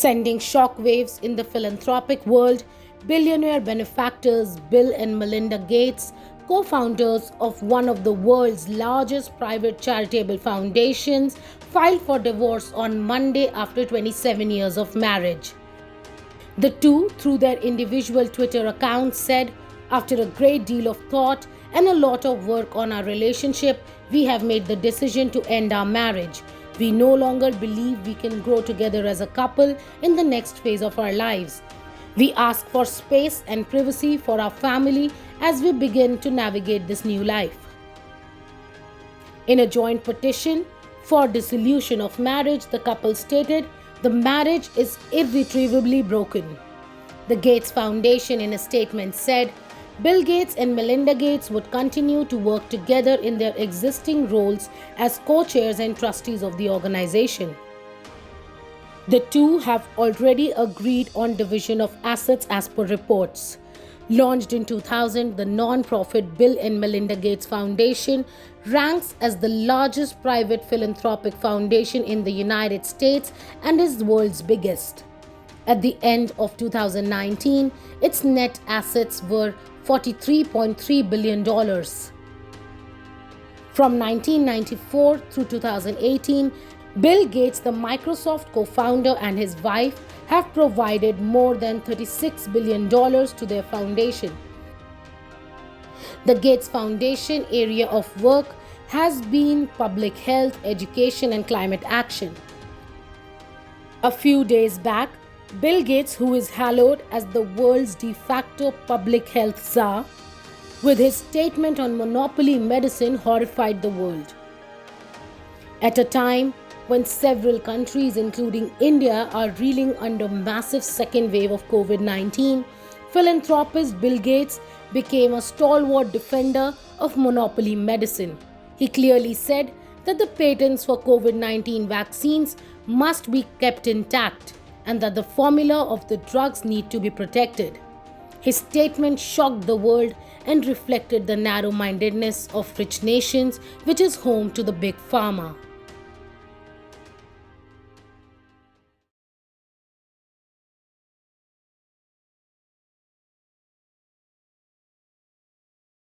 Sending shockwaves in the philanthropic world, billionaire benefactors Bill and Melinda Gates, co-founders of one of the world's largest private charitable foundations, filed for divorce on Monday after 27 years of marriage. The two, through their individual Twitter accounts, said, "After a great deal of thought and a lot of work on our relationship, we have made the decision to end our marriage. We no longer believe we can grow together as a couple in the next phase of our lives. We ask for space and privacy for our family as we begin to navigate this new life." In a joint petition for dissolution of marriage, the couple stated, "The marriage is irretrievably broken." The Gates Foundation, in a statement, said Bill Gates and Melinda Gates would continue to work together in their existing roles as co-chairs and trustees of the organization. The two have already agreed on division of assets as per reports. Launched in 2000, the non-profit Bill and Melinda Gates Foundation ranks as the largest private philanthropic foundation in the United States and is the world's biggest. At the end of 2019, its net assets were $43.3 billion. From 1994 through 2018, Bill Gates, the Microsoft co-founder, and his wife have provided more than $36 billion to their foundation. The Gates Foundation area of work has been public health, education, and climate action. A few days back, Bill Gates, who is hallowed as the world's de facto public health czar, with his statement on monopoly medicine, horrified the world. At a time when several countries, including India, are reeling under massive second wave of COVID-19, philanthropist Bill Gates became a stalwart defender of monopoly medicine. He clearly said that the patents for COVID-19 vaccines must be kept intact and that the formula of the drugs need to be protected. His statement shocked the world and reflected the narrow-mindedness of rich nations, which is home to the big pharma.